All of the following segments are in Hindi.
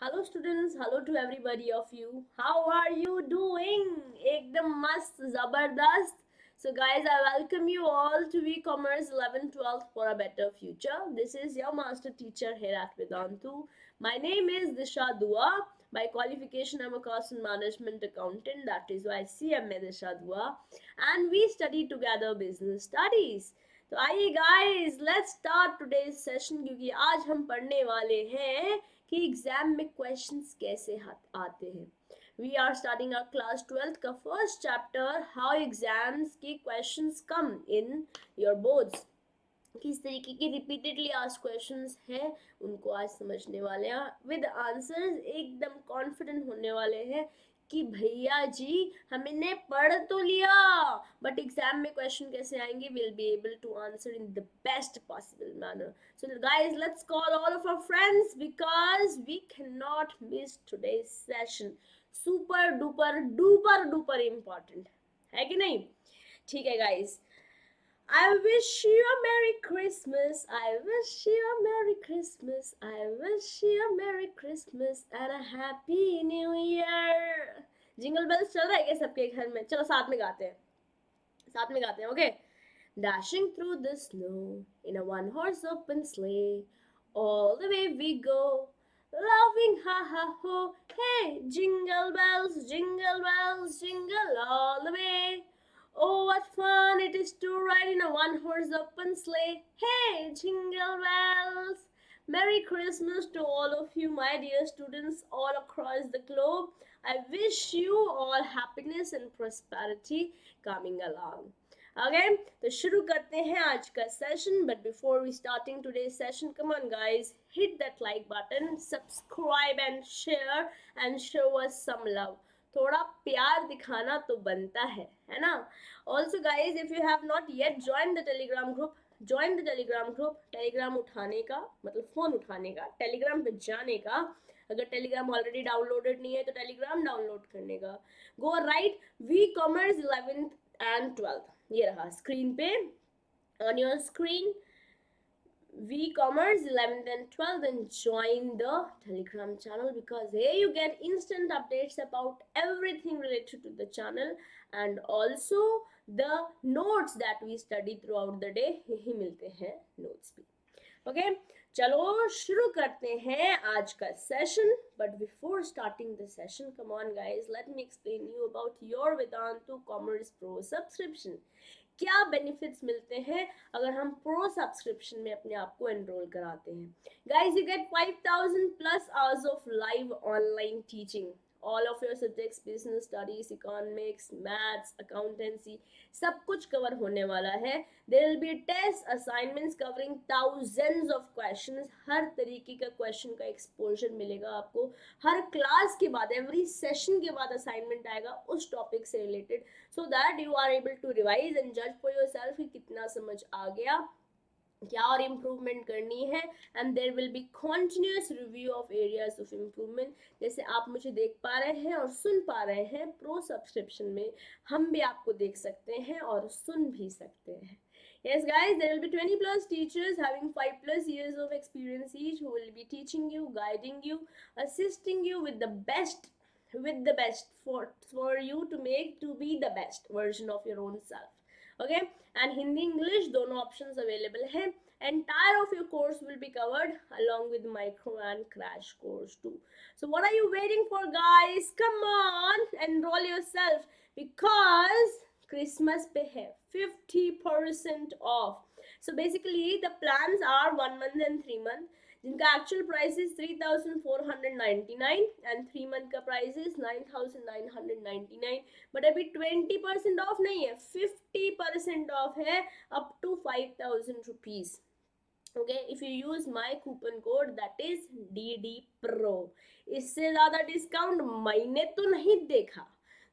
Hello students, hello to everybody of you. How are you doing? Ekdam mast, zabardast. So guys, I welcome you all to e-commerce 11th 12th for a better future. This is your master teacher here at Vedantu. My name is Disha Dua. By qualification, I'm a cost and management accountant. That is why CMA Disha Dua. And we study together business studies. तो आइए guys let's start today's session क्योंकि आज हम पढ़ने वाले हैं कि एग्जाम में क्वेश्चंस कैसे आते हैं. We are starting our class 12th का फर्स्ट चैप्टर हाउ एग्जाम्स के questions come in your boards. किस तरीके के रिपीटेडली आस्क्ड क्वेश्चंस हैं उनको आज समझने वाले हैं विद आंसर्स. एकदम कॉन्फिडेंट होने वाले हैं कि भैया जी हमने पढ़ तो लिया बट एग्जाम में क्वेश्चन कैसे आएंगे. Will be able to answer in the best possible manner. So guys let's call all of our friends because we can not miss today's session. Super duper duper duper important है कि नहीं. ठीक है guys. I wish you a Merry Christmas. I wish you a Merry Christmas. I wish you a Merry Christmas and a Happy New Year. Jingle bells चल रहा है क्या सबके घर में? चलो साथ में गाते हैं. साथ में गाते हैं, okay? Dashing through the snow in a one-horse open sleigh, all the way we go, laughing ha ha ho. Hey, jingle bells, jingle all the way. Oh, what fun it is to ride in a one-horse open sleigh. Hey, jingle bells! Merry Christmas to all of you, my dear students all across the globe. I wish you all happiness and prosperity coming along. Okay, तो शुरू करते हैं आज का session. But before we starting today's session, come on guys, hit that like button, subscribe and share and show us some love. थोड़ा प्यार दिखाना तो बनता है ना. Also guys if you have not yet join the Telegram group, join the Telegram group. Telegram उठाने का मतलब फ़ोन उठाने का, टेलीग्राम पे जाने का. अगर टेलीग्राम ऑलरेडी डाउनलोडेड नहीं है तो टेलीग्राम डाउनलोड करने का. Go right V commerce 11th and 12th. ये रहा स्क्रीन पे on your screen. V-commerce 11th and 12th and join the Telegram channel because here you get instant updates about everything related to the channel and also the notes that we study throughout the day. यही मिलते हैं notes भी. Okay, चलो शुरू करते हैं आज का session. But before starting the session, come on guys, let me explain you about your Vedantu Commerce Pro subscription. क्या बेनिफिट्स मिलते हैं अगर हम प्रो सब्सक्रिप्शन में अपने आप को एनरोल कराते हैं. Guys you get 5000 plus hours of live online teaching. All of your subjects, business studies, economics, maths, accountancy, सब कुछ कवर होने वाला है. There will be test assignments covering thousands of questions. हर तरीके का क्वेश्चन का एक्सपोजर मिलेगा आपको. हर क्लास के बाद, एवरी सेशन के बाद असाइनमेंट आएगा उस टॉपिक से related, so that you are able to revise and judge for yourself कि कितना समझ आ गया, क्या और इम्प्रूवमेंट करनी है. And there will be continuous review of areas of improvement. जैसे आप मुझे देख पा रहे हैं और सुन पा रहे हैं प्रो सब्सक्रिप्शन में, हम भी आपको देख सकते हैं और सुन भी सकते हैं. Yes guys, there will be 20 plus teachers having 5 plus years of experience each who will be teaching you, guiding you, assisting you with the best for you to make to be the best version of your own self. Okay, and Hindi English दोनों options available हैं. Entire of your course will be covered along with micro and crash course too. So what are you waiting for guys? Come on, enroll yourself because Christmas पे है 50% off. So basically the plans are 1 month and 3 month जिनका actual price is 3499 and 3 month का प्राइस इज 9999. बट अभी 20% ऑफ नहीं है, 50% ऑफ है up to 5000 rupees. Okay, if you use my coupon code that is DD Pro. इससे ज्यादा डिस्काउंट मैंने तो नहीं देखा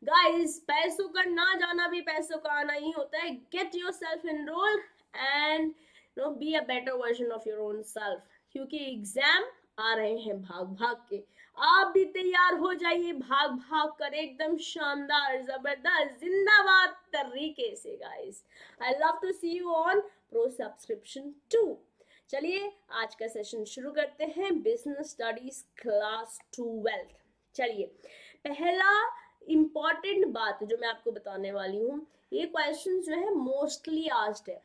गाइस. पैसों का ना जाना भी पैसों का आना ही होता है. Get your self enrolled and be a better version of your own self क्योंकि एग्जाम आ रहे हैं भाग भाग के. आप भी तैयार हो जाइए भाग भाग कर एकदम शानदार जबरदस्त जिंदाबाद तरीके से गाइस. I love to see you on pro subscription too. चलिए आज का सेशन शुरू करते हैं, बिजनेस स्टडीज क्लास 12। चलिए, पहला इम्पॉर्टेंट बात जो मैं आपको बताने वाली हूँ, ये क्वेश्चन जो है मोस्टली आस्क्ड है,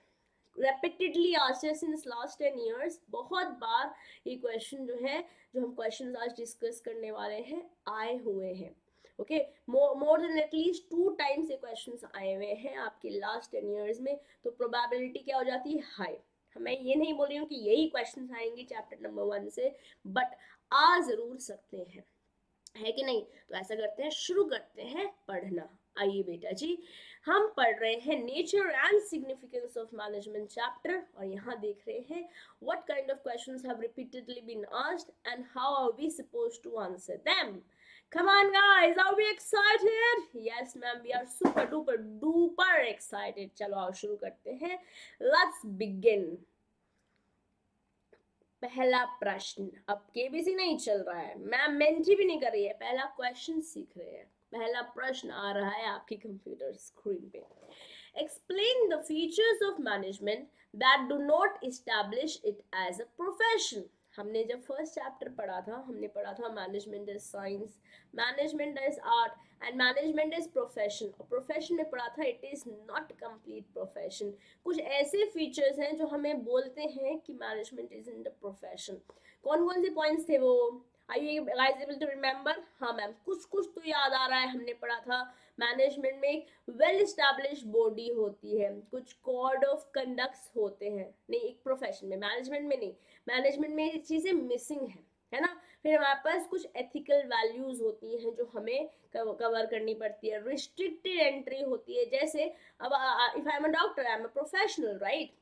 रेपिटेडली आस्क्ड है सिंस लास्ट 10 years। बहुत बार ये क्वेश्चन जो है, जो हम क्वेश्चन आज डिस्कस करने वाले हैं, आए हुए हैं। Okay, more than at least 2 times ये क्वेश्चंस आए हुए हैं आपके लास्ट 10 years में, तो प्रोबेबिलिटी क्या हो जाती है, हाई। मैं ये नहीं बोल रही हूँ कि यही क्वेश्चंस आएंगे चैप्टर नंबर 1 से, बट आ जरूर सकते हैं, है कि नहीं। तो ऐसा करते हैं, शुरू करते हैं पढ़ना। आइए बेटा जी, हम पढ़ रहे हैं nature and significance of management chapter, और यहाँ देख रहे हैं what kind of questions have repeatedly been asked and how are we supposed to answer them. Come on guys, are we excited? Yes ma'am, we are super duper duper excited। चलो आओ शुरू करते हैं, let's begin। पहला प्रश्न, अब केबीसी नहीं चल रहा है, मैम मेंटी भी नहीं कर रही है, पहला क्वेश्चन सीख रहे हैं। पहला प्रश्न आ रहा है आपकी कंप्यूटर स्क्रीन पे। Explain the features of management that do not establish it as a profession. हमने जब फर्स्ट चैप्टर पढ़ा था, हमने पढ़ा था management is science, management is art and management is profession. और प्रोफेशन में पढ़ा था it is not complete profession. कुछ ऐसे फीचर्स हैं जो हमें बोलते हैं कि management is in the profession. कौन कौन से पॉइंट्स थे वो, are you guys able to remember? हाँ मैम, कुछ कुछ तो याद आ रहा है, हमने पढ़ा था मैनेजमेंट में एक वेल एस्टैब्लिश्ड बॉडी होती है, कुछ कोड ऑफ कंडक्ट्स होते हैं, नहीं एक प्रोफेशन में, मैनेजमेंट में नहीं, मैनेजमेंट में ये चीज़ें मिसिंग है ना। फिर हमारे पास कुछ एथिकल वैल्यूज होती हैं जो हमें कवर करनी पड़ती है, रिस्ट्रिक्टेड एंट्री होती है, जैसे अब if I am a doctor, I am a professional right,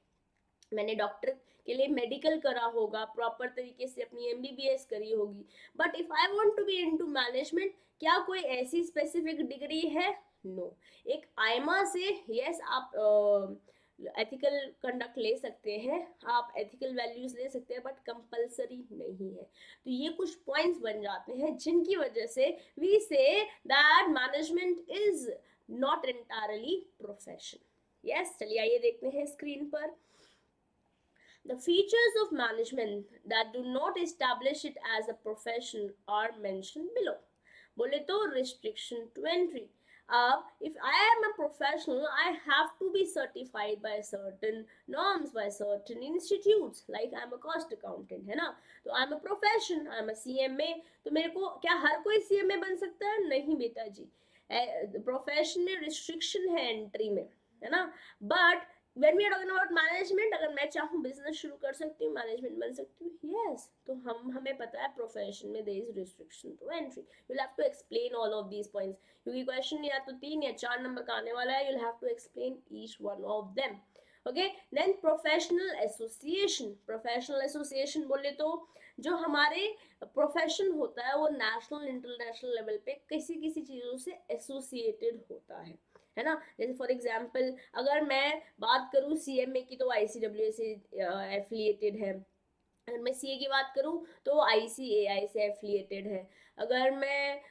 मैंने डॉक्टर के लिए मेडिकल करा होगा, प्रॉपर तरीके से अपनी एमबीबीएस करी होगी, but if I want to be into management, क्या कोई ऐसी स्पेसिफिक डिग्री है? नो। एक आईमा से यस आप एथिकल कंडक्ट ले सकते हैं, आप एथिकल वैल्यूज ले सकते हैं, बट कंपलसरी नहीं है। तो ये कुछ पॉइंट्स बन जाते हैं जिनकी वजह से we say that management is not entirely profession. Yes, चलिए आइए देखते हैं स्क्रीन पर। The features of management that do not establish it as a profession are mentioned below। बोले तो restriction to entry। अब if I am a professional, I have to be certified by certain norms, by certain institutes, like I am a cost accountant, है ना। तो I am a profession, I am a CMA। तो मेरे को क्या हर कोई CMA बन सकता है? नहीं बेटा जी, प्रोफेशन में रिस्ट्रिक्शन है एंट्री में, है ना। But when we are talking about management, अगर मैं चाहूँ बिजनेस शुरू कर सकती हूँ, मैनेजमेंट बन सकती हूँ, yes। तो हमें पता है प्रोफेशन में there is restriction to entry। you'll have to explain all of these points, क्योंकि क्वेश्चन या तो 3 या 4 नंबर का आने वाला है, you'll have to explain each one of them। okay, then professional association। professional association बोले तो जो हमारे प्रोफेशन होता है वो नेशनल इंटरनेशनल लेवल पे किसी किसी चीज़ों से एसोसिएटेड होता है ना। जैसे फॉर एग्जांपल अगर मैं बात करूँ सीएमए की, तो आईसीडब्ल्यू से एफिलिएटेड है। अगर मैं सीए की बात करूँ तो आईसीएआई से एफिलिएटेड है। अगर मैं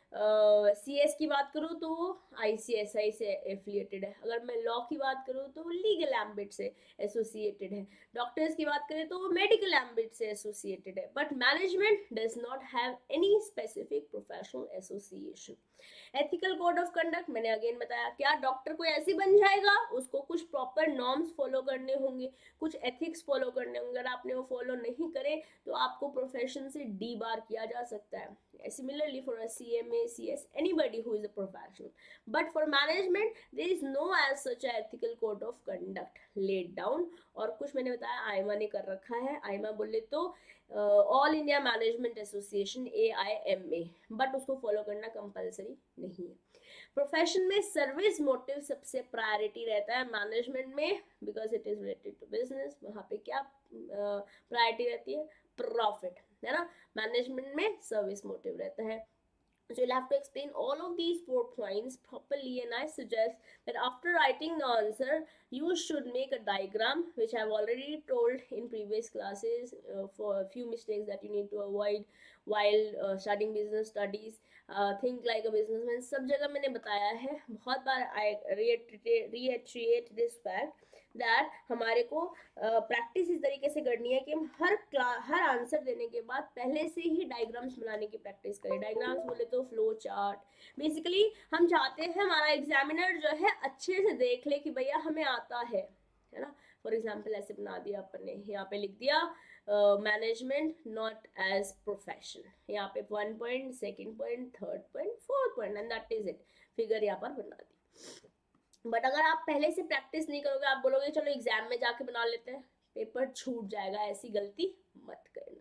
सीएस की बात करूँ तो आईसीएसआई से एफिलिएटेड है। अगर मैं लॉ की बात करूँ तो लीगल एम्बिट से एसोसिएटेड है। डॉक्टर्स की बात करें तो मेडिकल एम्बिट से एसोसिएटेड है। But management does not have any specific professional association. Ethical code of conduct मैंने अगेन बताया, क्या डॉक्टर कोई ऐसी बन जाएगा? उसको कुछ प्रॉपर नॉर्म्स फॉलो करने होंगे, कुछ एथिक्स फॉलो करने होंगे। अगर आपने वो फॉलो नहीं करे तो आपको प्रोफेशन से डी बार किया जा सकता है। Similarly for a CMA, CS, anybody who is a professional. But for management there is no as such ethical code of conduct laid down. और कुछ मैंने बताया आईमा ने कर रखा है। आईमा बोले तो all India management association, AIMA, but उसको फॉलो करना कंपलसरी नहीं है। प्रोफेशन में सर्विस मोटिव सबसे प्रायोरिटी रहता है मैनेजमेंट में, because it is related to business. वहाँ पे क्या प्रायोरिटी रहती है? प्रॉफिट, है ना। मैनेजमेंट में सर्विस मोटिव रहता है। So you'll have to explain all of these 4 points properly, and I suggest that after writing the answer, you should make a diagram, which I've already told in previous classes, for a few mistakes that you need to avoid while studying business studies। Think like a businessman, सब जगह मैंने बताया है बहुत बार। I reiterate this fact that हमारे को प्रैक्टिस इस तरीके से करनी है कि हम हर आंसर देने के बाद पहले से ही डायग्राम्स बनाने की प्रैक्टिस करें. डायग्राम्स बोले तो फ्लो चार्ट. बेसिकली हम चाहते हैं हमारा एग्जामिनर जो है अच्छे से देख ले कि भैया हमें आता है ना. फॉर एग्जाम्पल ऐसे बना दिया अपन ने, यहाँ पे लिख दिया मैनेजमेंट नॉट एज प्रोफेशन, यहाँ पे 1 point, 2nd point, 3rd point, 4th point, and that is it. Figure यहाँ पर बना दी. बट अगर आप पहले से प्रैक्टिस नहीं करोगे, आप बोलोगे चलो एग्जाम में जाके बना लेते हैं, पेपर छूट जाएगा. ऐसी गलती मत करना.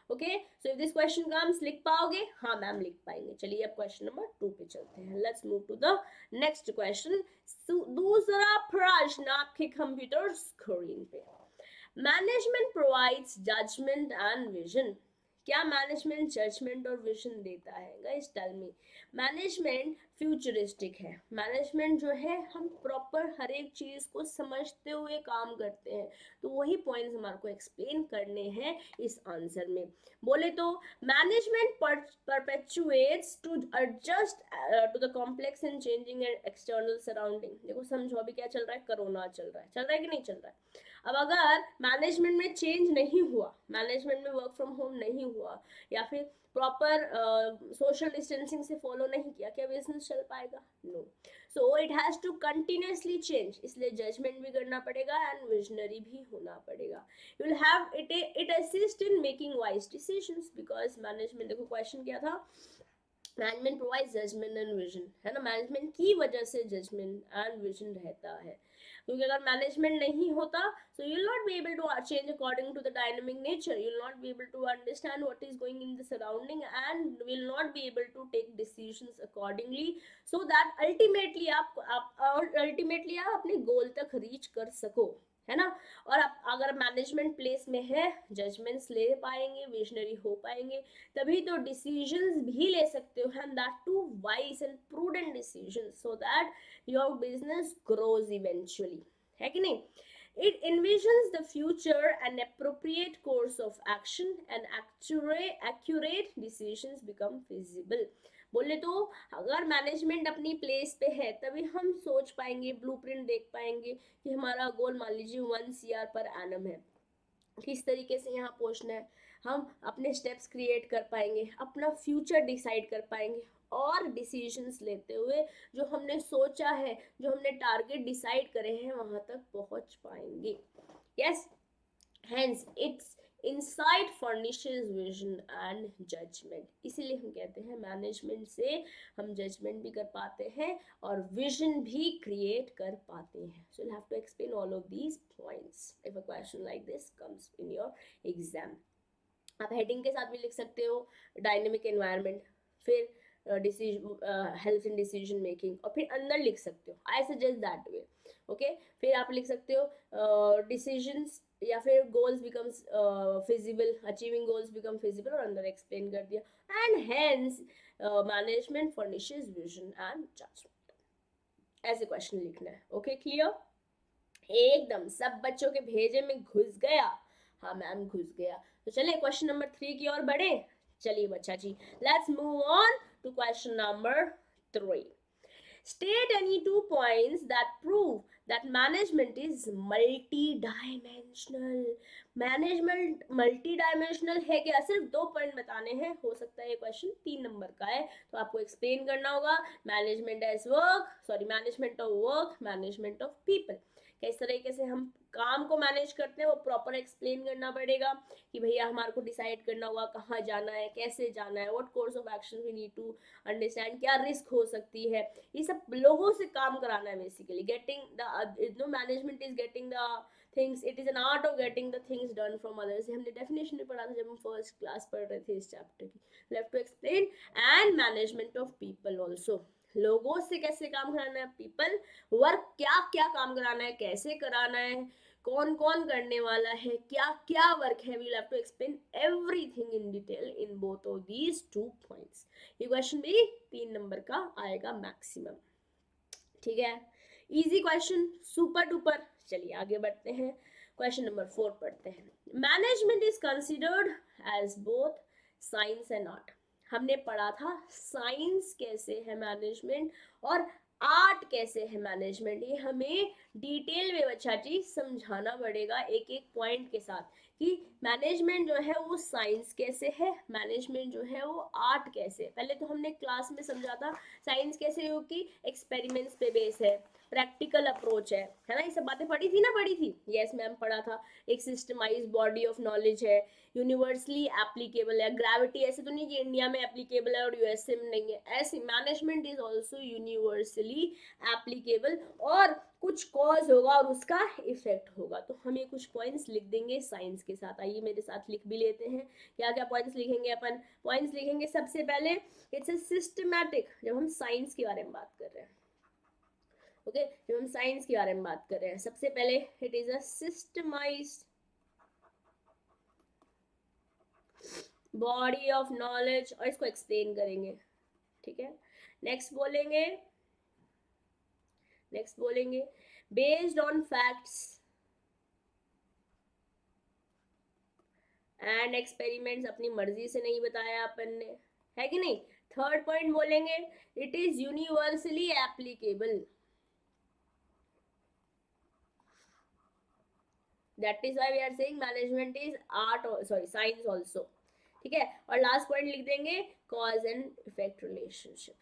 Okay, so if this question comes, लिख पाओगे? हाँ मैम लिख पाएंगे. चलिए अब क्वेश्चन नंबर 2 पे चलते हैं. Let's move to the next question. दूसरा प्रश्न आपके कंप्यूटर स्क्रीन पे. Management provides judgement and vision. क्या मैनेजमेंट जजमेंट और विजन देता है? Guys tell me. Management futuristic है. मैनेजमेंट जो है हम प्रॉपर हर एक चीज को समझते हुए काम करते हैं. तो वही पॉइंट्स हमारे को एक्सप्लेन करने हैं इस आंसर में. बोले तो management perpetuates to adjust to the complex and changing external surrounding. देखो समझो अभी क्या चल रहा है, कोरोना चल रहा है कि नहीं चल रहा है. अब अगर मैनेजमेंट में चेंज नहीं हुआ, मैनेजमेंट में वर्क फ्रॉम होम नहीं हुआ, या फिर प्रॉपर सोशल डिस्टेंसिंग से फॉलो नहीं किया, क्या बिजनेस चल पाएगा? No. So it has to continuously change. इसलिए जजमेंट भी करना पड़ेगा एंड विजनरी भी होना पड़ेगा. You will have it assist in making wise decisions, because management, देखो क्वेश्चन क्या था, management provides judgement and vision, है ना. मैनेजमेंट की वजह से जजमेंट एंड विजन रहता है. क्योंकि अगर मैनेजमेंट नहीं होता, so you will not be able to change according to the dynamic nature. You will not be able to understand what is going in the surrounding and will not be able to take decisions accordingly, so that ultimately आप अपने गोल तक रीच कर सको, है ना. और आप अगर मैनेजमेंट प्लेस में है, जजमेंट्स ले पाएंगे, विजनरी हो पाएंगे, तभी तो डिसीजंस भी ले सकते हो, and that too wise and prudent decisions, so that your business grows eventually, है कि नहीं. It envisions the future and appropriate course of action and accurate decisions become feasible. बोले तो अगर मैनेजमेंट अपनी प्लेस पे है तभी हम सोच पाएंगे, ब्लूप्रिंट देख पाएंगे कि हमारा गोल मान लीजिए 1 CR पर एनम है, किस तरीके से यहाँ पहुँचना है. हम अपने स्टेप्स क्रिएट कर पाएंगे, अपना फ्यूचर डिसाइड कर पाएंगे, और डिसीजंस लेते हुए जो हमने सोचा है, जो हमने टारगेट डिसाइड करे हैं, वहां तक पहुंच पाएंगे. Yes, hence its insight furnishes vision and judgement. इसीलिए हम कहते हैं मैनेजमेंट से हम जजमेंट भी कर पाते हैं और विजन भी क्रिएट कर पाते हैं. So you have to explain all of these points if a question like this comes in your exam. आप हेडिंग के साथ भी लिख सकते हो डायनेमिक एनवायरनमेंट, फिर हेल्प इन डिसीजन मेकिंग, और फिर अंदर लिख सकते हो I suggest that way. Okay, फिर आप लिख सकते हो डिसीजंस या फिर goals becomes feasible, achieving goals become feasible, और अंदर एक्सप्लेन कर दिया. And hence management furnishes vision and judgement. ऐसे क्वेश्चन लिखना है. Okay, clear? एकदम सब बच्चों के भेजे में घुस गया? हाँ मैम घुस गया. तो चलिए क्वेश्चन नंबर 3 की ओर बढ़े. चलिए बच्चा जी, let's move on to question number 3. State any 2 points that prove that management is multi-dimensional. Management multi dimensional है क्या? सिर्फ 2 पॉइंट बताने हैं. हो सकता है ये क्वेश्चन 3 नंबर का है, तो आपको एक्सप्लेन करना होगा management of work, management of people. किस तरीके से हम काम को मैनेज करते हैं वो प्रॉपर एक्सप्लेन करना पड़ेगा कि भैया हमारे को डिसाइड करना होगा कहाँ जाना है, कैसे जाना है, what course of action we need to understand, क्या रिस्क हो सकती है. ये सब लोगों से काम कराना है basically. Getting the management is getting the things, it is an art of getting the things done from others. हमने डेफिनेशन भी पढ़ा था जब हम फर्स्ट क्लास पढ़ रहे थे इस चैप्टर की. Left to explain and management of people also. लोगों से कैसे काम कराना है, पीपल वर्क क्या क्या काम कराना है, कैसे कराना है, कौन कौन करने वाला है, क्या क्या वर्क है. We'll have to explain everything in detail in both of these 2 points. ये क्वेश्चन भी 3 नंबर का आएगा मैक्सिमम. ठीक है, इजी क्वेश्चन, सुपर डुपर. चलिए आगे बढ़ते हैं, क्वेश्चन नंबर 4 पढ़ते हैं. Management is considered as both science and art. हमने पढ़ा था साइंस कैसे है मैनेजमेंट, और आर्ट कैसे है मैनेजमेंट, ये हमें डिटेल में बच्चा जी समझाना पड़ेगा एक एक पॉइंट के साथ कि मैनेजमेंट जो है वो साइंस कैसे है, मैनेजमेंट जो है वो आर्ट कैसे है। पहले तो हमने क्लास में समझा था साइंस कैसे हो कि एक्सपेरिमेंट्स पे बेस है, प्रैक्टिकल अप्रोच है ना, ये सब बातें पढ़ी थी ना, पढ़ी थी, यस मैम पढ़ा था। एक सिस्टमाइज बॉडी ऑफ नॉलेज है, यूनिवर्सली एप्लीकेबल है, ग्रेविटी ऐसे तो नहीं कि इंडिया में एप्लीकेबल है और यूएसए में नहीं है, ऐसे management is also universally applicable, और कुछ कॉज होगा और उसका इफेक्ट होगा। तो हम ये कुछ पॉइंट्स लिख देंगे साइंस के साथ, आइए मेरे साथ लिख भी लेते हैं। क्या क्या पॉइंट्स लिखेंगे अपन, पॉइंट्स लिखेंगे सबसे पहले इट्स ए सिस्टमैटिक, जब हम साइंस के बारे में बात कर रहे हैं, ओके जब हम साइंस के बारे में बात कर रहे हैं, सबसे पहले it is a systemised body of knowledge, और इसको एक्सप्लेन करेंगे, ठीक है। नेक्स्ट बोलेंगे, नेक्स्ट बोलेंगे based on facts and experiments, अपनी मर्जी से नहीं बताया अपन ने, है कि नहीं। थर्ड पॉइंट बोलेंगे it is universally applicable, that is why we are saying management is art, sorry science also, ठीक है। और लास्ट पॉइंट लिख देंगे कॉज एंड इफेक्ट रिलेशनशिप,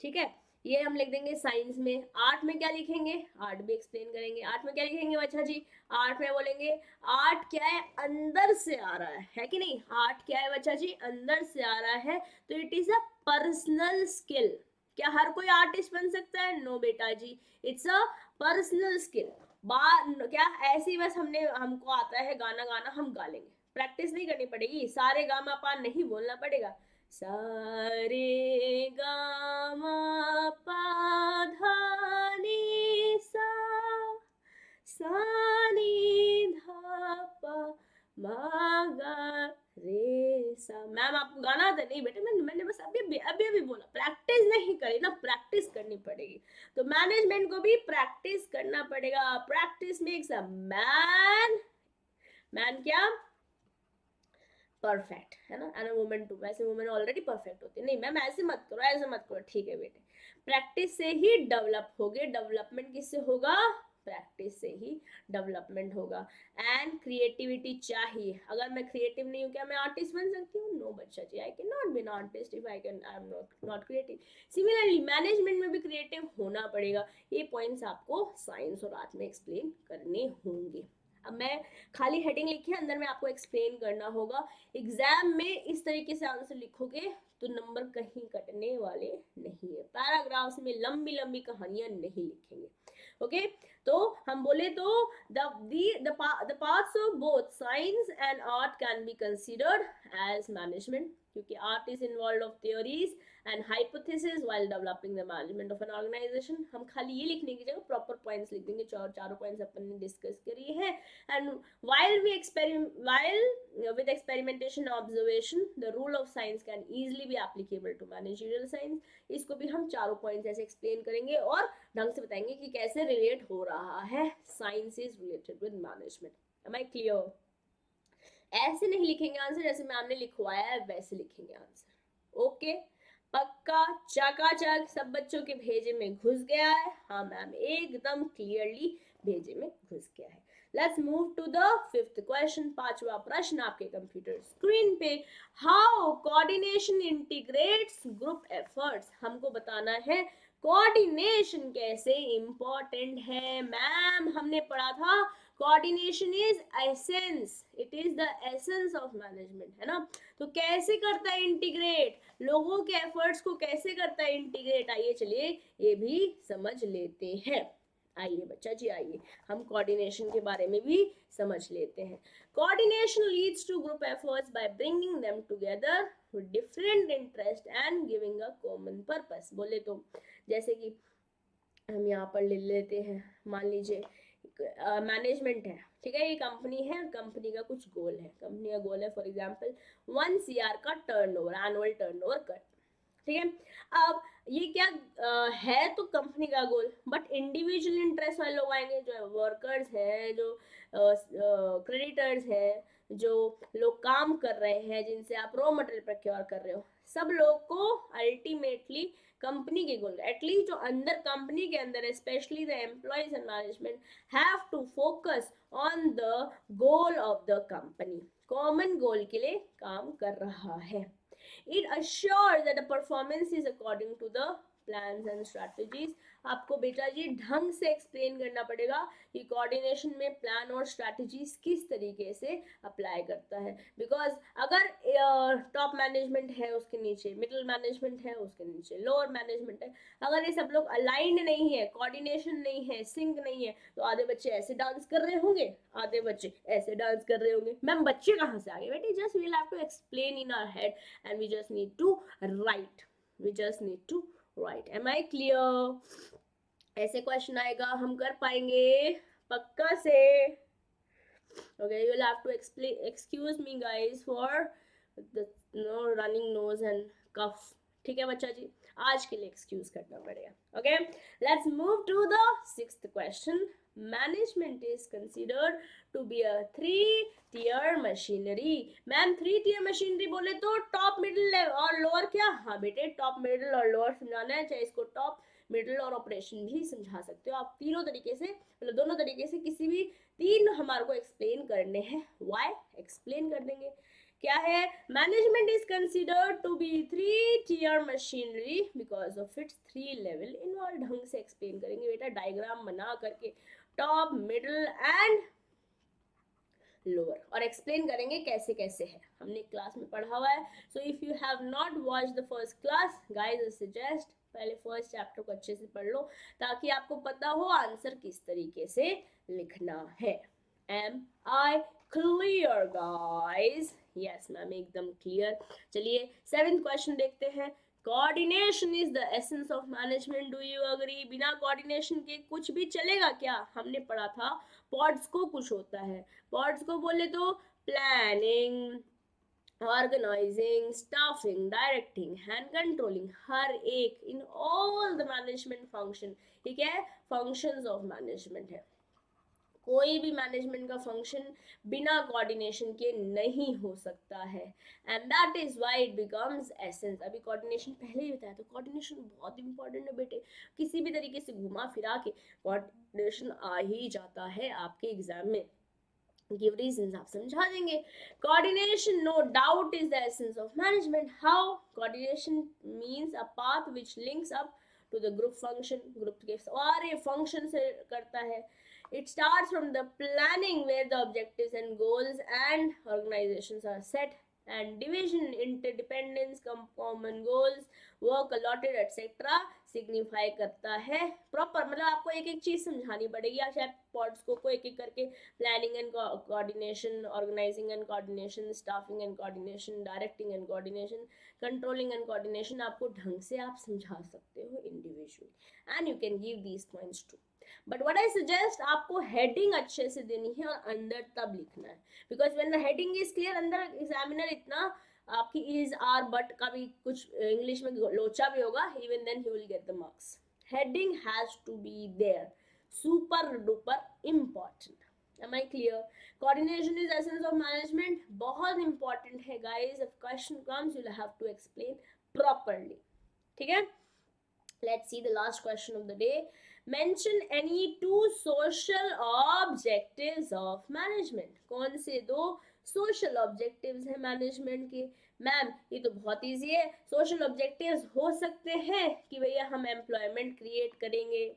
ठीक है। ये हम लिख देंगे साइंस में। आर्ट में क्या लिखेंगे, आर्ट भी एक्सप्लेन करेंगे। आर्ट में क्या लिखेंगे बच्चा जी, आर्ट में बोलेंगे आर्ट क्या है, अंदर से आ रहा है कि नहीं, आर्ट क्या है बच्चा जी, अंदर से आ रहा है, तो it is a personal skill. क्या हर कोई आर्टिस्ट बन सकता है, नो बेटा जी, इट्स अ पर्सनल स्किल। क्या ऐसे ही बस हमको आता है गाना गाना, हम गा लेंगे, प्रैक्टिस नहीं करनी पड़ेगी, सारे गामा पा नहीं बोलना पड़ेगा, सारे गामा पा धा नी सा, सा नी धा पा मा गा रे सा। मैम आपको गाना आता नहीं बेटे, मैंने बस अभी अभी अभी बोला, प्रैक्टिस नहीं करी ना, प्रैक्टिस करनी पड़ेगी। तो मैनेजमेंट को भी प्रैक्टिस करना पड़ेगा, practice makes a man, man क्या, परफेक्ट, है ना, एंड वुमेन टू, वैसे वुमेन ऑलरेडी परफेक्ट होती है, नहीं मैम ऐसे मत करो, ऐसे मत करो, ठीक है बेटे। प्रैक्टिस से ही डेवलप होगे, डेवलपमेंट किससे होगा, प्रैक्टिस से ही डेवलपमेंट होगा। एंड क्रिएटिविटी चाहिए, अगर मैं क्रिएटिव नहीं हूँ क्या मैं आर्टिस्ट बन सकती हूँ, नो बच्चा जी, I can not be an artist if I am not creative. Similarly management में भी क्रिएटिव होना पड़ेगा। ये पॉइंट्स आपको साइंस और आर्ट में एक्सप्लेन करने होंगे। अब मैं खाली हेडिंग लिखी है, अंदर में आपको एक्सप्लेन करना होगा। एग्जाम में इस तरीके से आंसर लिखोगे तो नंबर कहीं कटने वाले नहीं है, पैराग्राफ्स में लंबी लंबी कहानियां नहीं लिखेंगे, ओके। तो हम बोले तो the parts of both science and art can be considered as management, क्योंकि art is involved of theories and hypothesis while developing the management of an organization। हम खाली ये लिखने की जगह प्रॉपर पॉइंट्स लिख देंगे, चारों पॉइंट्स अपन ने डिस्कस करी है। And while with experimentation and observation the rule of science can easily be applicable to managerial science। इसको भी हम चारों पॉइंट्स ऐसे एक्सप्लेन करेंगे और ढंग से बताएंगे कि कैसे रिलेट हो रहा है, science is related with management. Am I clear. ऐसे नहीं लिखेंगे आंसर, जैसे मैम ने लिखवाया है वैसे लिखेंगे आंसर, ओके। पक्का चकाचक सब बच्चों के भेजे में घुस गया है, हाँ मैम एकदम क्लियरली भेजे में घुस गया है। Let's move to the fifth question, पांचवा प्रश्न आपके कंप्यूटर स्क्रीन पे। How coordination integrates group efforts, हमको बताना है कोऑर्डिनेशन कैसे इंपॉर्टेंट है। मैम हमने पढ़ा था coordination is essence, it is the essence of management, है ना। तो कैसे करता है इंटीग्रेट, लोगों के एफर्ट्स को कैसे करता है इंटीग्रेट, आइए चलिए ये भी समझ लेते हैं। आइए बच्चा जी आइए, हम कोऑर्डिनेशन के बारे में भी समझ लेते हैं। Coordination leads to group efforts by bringing them together with different interest and giving a common purpose. बोले तो जैसे कि हम यहाँ पर ले लेते हैं, मान लीजिए मैनेजमेंट है, ठीक है, ये कंपनी है, कंपनी का कुछ गोल है, कंपनी का गोल है फॉर एग्जांपल 1 CR का टर्नओवर, एनुअल टर्नओवर कर, ठीक है। अब ये क्या है तो कंपनी का गोल, बट इंडिविजुअल इंटरेस्ट वाले लोग आएंगे, जो वर्कर्स हैं, जो क्रेडिटर्स हैं, जो लोग काम कर रहे हैं, जिनसे आप रॉ मटेरियल प्रोक्योर कर रहे हो, सब लोग को अल्टीमेटली कंपनी के गोल, एटलीस्ट जो अंदर कंपनी के अंदर specially the employees and management have to focus on the goal of the company, common goal के लिए काम कर रहा है। It assures that the performance is according to the plans and strategies. आपको बेटा जी ढंग से एक्सप्लेन करना पड़ेगा कि कोऑर्डिनेशन में प्लान और स्ट्रैटेजीज किस तरीके से अप्लाई करता है, बिकॉज अगर टॉप मैनेजमेंट है उसके नीचे मिडिल मैनेजमेंट है, उसके नीचे लोअर मैनेजमेंट है, अगर ये सब लोग अलाइंड नहीं है, कोऑर्डिनेशन नहीं है, सिंक नहीं है, तो आधे बच्चे ऐसे डांस कर रहे होंगे, आधे बच्चे ऐसे डांस कर रहे होंगे। मैम बच्चे कहाँ से आ गए बेटे? Just we will have to explain in our head and we just need to write. Am I clear? ऐसे क्वेश्चन आएगा, हम कर पाएंगे पक्का से। Okay, you will have to excuse me guys for the running nose and cough. ठीक है बच्चा जी, आज के लिए एक्सक्यूज करना पड़ेगा। Okay, let's move to the 6th question. Management is considered to be a 3-tier machinery. Ma'am 3-tier machinery बोले तो टॉप, मिडिल और लोअर क्या? हाँ बेटे, टॉप, मिडिल और लोअर समझाना है, चाहे इसको टॉप, मिडिल और ऑपरेशन भी समझा सकते हो आप। तीनों तरीके से, मतलब दोनों तरीके से, किसी भी तीन हमारे को एक्सप्लेन करने हैं। वाई एक्सप्लेन कर देंगे। क्या है? Management is considered to be 3-tier machinery because of its 3 level involve. ढंग से एक्सप्लेन करेंगे बेटा, डायग्राम बना करके, टॉप, मिडिल एंड लोअर, और एक्सप्लेन करेंगे कैसे कैसे है, हमने क्लास में पढ़ा हुआ है। So if you have not watch the first class guys, I suggest पहले फर्स्ट चैप्टर को अच्छे से पढ़ लो, ताकि आपको पता हो आंसर किस तरीके से लिखना है। Am I clear guys? Yes ma'am, एकदम क्लियर। चलिए 7th क्वेश्चन देखते हैं। Coordination is the essence of management, do you agree? बिना कोऑर्डिनेशन के कुछ भी चलेगा क्या? हमने पढ़ा था पॉड्स को कुछ होता है, पॉड्स को बोले तो planning, organising, staffing, directing and controlling, हर एक in all the management function. ठीक है, फंक्शंस ऑफ मैनेजमेंट है। कोई भी मैनेजमेंट का फंक्शन बिना कोऑर्डिनेशन के नहीं हो सकता है, and that is why it becomes essence. अभी कोऑर्डिनेशन पहले ही बताया, तो कोऑर्डिनेशन बहुत इंपॉर्टेंट है बेटे। किसी भी तरीके से घुमा फिरा के कोऑर्डिनेशन आ ही जाता है आपके एग्जाम में, गिव रीजंस आप समझा देंगे। Coordination no doubt is the essence of management. How? Coordination means a path which links up to the group function, group के सारे फंक्शन से करता है। It starts from the planning where the objectives and goals and organizations are set, and division, interdependence, common goals, work allotted etc. Signify करता है प्रॉपर। मतलब आपको एक एक चीज समझानी पड़ेगी, या शायद पॉड्स को एक एक करके, planning and coordination, organising and coordination, staffing and coordination, directing and coordination, controlling and coordination, आपको ढंग से आप समझा सकते हो individually, and you can give these points too. But what I suggest, आपको हेडिंग अच्छे से देनी है और अंदर तब लिखना है, because when the heading is clear, अंदर एग्जामिनर इतना आपकी इज आर बट का भी कुछ इंग्लिश में लोचा भी होगा, even then he will get the marks. Heading has to be there, super duper important. Am I clear? Coordination is essence of management, बहुत important है guys. If question comes, you'll have to explain properly. ठीक है? Let's see the last question of the day. Mention any 2 social objectives of management. कौन से 2 social objectives हैं मैनेजमेंट के? मैम ये तो बहुत ईजी है। सोशल ऑब्जेक्टिव्स हो सकते हैं कि भैया हम एम्प्लॉयमेंट क्रिएट करेंगे,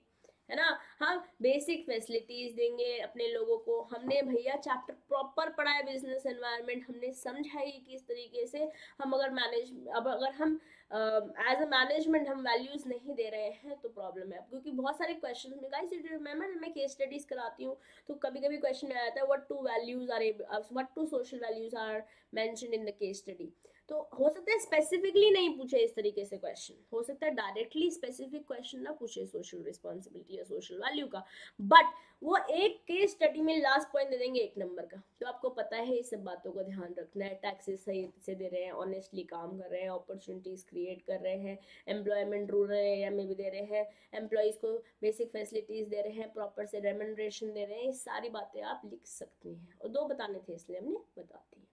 है ना, हम बेसिक फैसिलिटीज देंगे अपने लोगों को। हमने भैया चैप्टर प्रॉपर पढ़ा है, बिजनेस एनवायरनमेंट हमने समझाई किस तरीके से हम अगर हम एज अ मैनेजमेंट हम वैल्यूज नहीं दे रहे हैं तो प्रॉब्लम है। क्योंकि बहुत सारे क्वेश्चन में गाइस, यू रिमेंबर मैं केस स्टडीज कराती हूँ तो कभी कभी क्वेश्चन में आता है what 2 social values are mentioned in the case study. तो हो सकता है स्पेसिफिकली नहीं पूछे इस तरीके से क्वेश्चन, हो सकता है डायरेक्टली स्पेसिफिक क्वेश्चन ना पूछे सोशल रिस्पॉन्सिबिलिटी या सोशल वैल्यू का, बट वो एक केस स्टडी में लास्ट पॉइंट दे देंगे 1 नंबर का। तो आपको पता है इस सब बातों का ध्यान रखना है, टैक्सेस सही से दे रहे हैं, ऑनेस्टली काम कर रहे हैं, अपॉर्चुनिटीज क्रिएट कर रहे हैं, एम्प्लॉयमेंट रूरल एरिया में भी दे रहे हैं, एम्प्लॉयज को बेसिक फैसिलिटीज दे रहे हैं, प्रॉपर से रेम्यूनरेशन दे रहे हैं, ये सारी बातें आप लिख सकती हैं। और 2 बताने थे इसलिए हमने बता दी।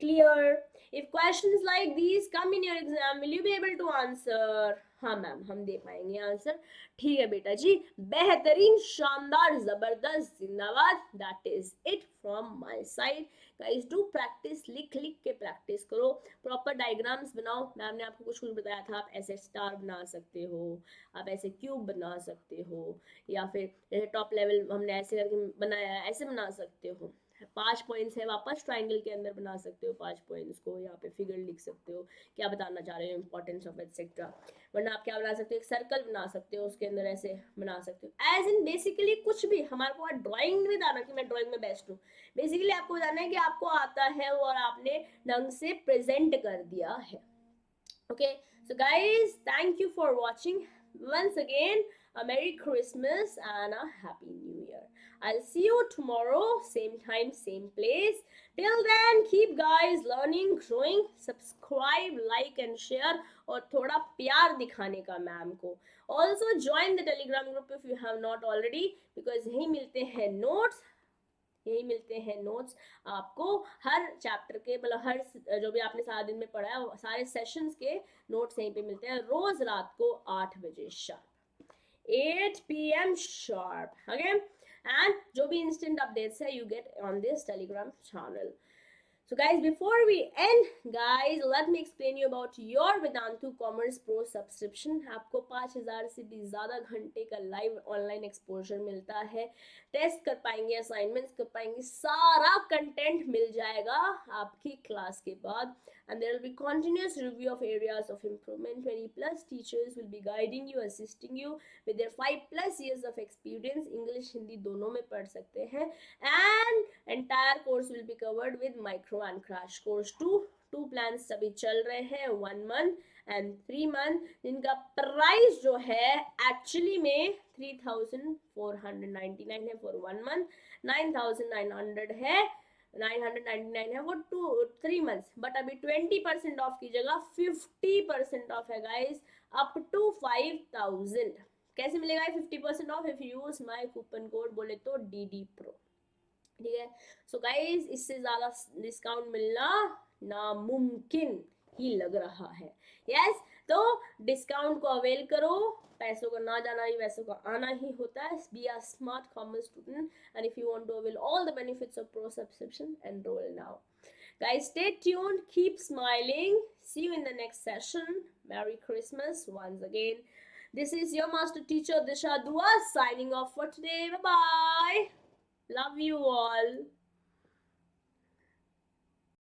Clear? If questions like these come in your exam, will you be able to answer? हाँ मैम, हम दे पाएंगे आंसर। ठीक है बेटा जी, बेहतरीन, शानदार, जबरदस्त, जिंदाबाद। That is it from my side. Guys do practice, लिख लिख के प्रैक्टिस करो, प्रॉपर डायग्राम्स बनाओ। मैम ने आपको कुछ कुछ बताया था, आप ऐसे स्टार बना सकते हो, आप ऐसे क्यूब बना सकते हो, या फिर टॉप लेवल हमने ऐसे करके बनाया, ऐसे बना सकते हो। 5 पॉइंट्स है, वापस ट्राइंगल के अंदर बना सकते हो 5 पॉइंट्स को, यहाँ पे फिगर लिख सकते हो, क्या बताना चाह रहे हो, इंपॉर्टेंस ऑफ एटसेट्रा। वरना आप क्या बना सकते हो, एक सर्कल बना सकते हो, उसके अंदर ऐसे बना सकते हो। एज इन बेसिकली कुछ भी, हमारे को ड्राइंग नहीं बताना कि मैं ड्राइंग में बेस्ट हूँ, बेसिकली आपको बताना है कि आपको आता है और आपने ढंग से प्रेजेंट कर दिया है। Okay, so guys, thank you for watching. Once again, a Merry Christmas and a Happy New Year. I'll see you tomorrow, same time, same place. Till then, keep guys learning, growing, subscribe, like and share, और थोड़ा प्यार दिखाने का मैम को. Also join the Telegram group if you have not already, because यहीं मिलते हैं notes, यही मिलते हैं नोट्स आपको हर चैप्टर के, मतलब हर जो भी आपने सारा दिन में पढ़ा है सारे सेशंस के नोट्स यहीं पे मिलते हैं, रोज रात को 8 बजे sharp, 8 PM sharp. Okay, and जो भी इंस्टेंट अपडेट्स है you get on this Telegram channel. So guys, before we end, guys, let me explain you about your Vedantu Commerce Pro subscription. आपको 5000 से भी ज़्यादा घंटे का लाइव ऑनलाइन एक्सपोजर मिलता है, टेस्ट कर पाएंगे, असाइनमेंट्स कर पाएंगे, सारा कंटेंट मिल जाएगा आपकी क्लास के बाद, and there will be continuous review of areas of improvement. 20+ teachers will be guiding you, assisting you with their 5+ years of experience. English Hindi दोनों में पढ़ सकते हैं, and entire course will be covered with micro and crash course 2 plans सभी चल रहे हैं, 1 month and 3 month, जिनका प्राइस जो है एक्चुअली में 3499 है फॉर 1 month, 9900 है, 999 है वो 3 months, बट अभी 20% ऑफ की जगह 50% ऑफ है गाइस, अप टू 5000। कैसे मिलेगा 50% of? If you use my coupon code बोले तो DD Pro। ठीक है, सो गाइस इससे ज्यादा डिस्काउंट मिलना नामुमकिन ही लग रहा है। यस, तो डिस्काउंट को अवेल करो, पैसों का ना जाना ही वैसों का आना ही होता है। Be a smart commerce student, and if you want to avail all the benefits of pro subscription, enrol now. Guys, stay tuned, keep smiling. See you in the next session. Merry Christmas once again. This is your master teacher Disha Dua signing off for today. Bye bye. Love you all.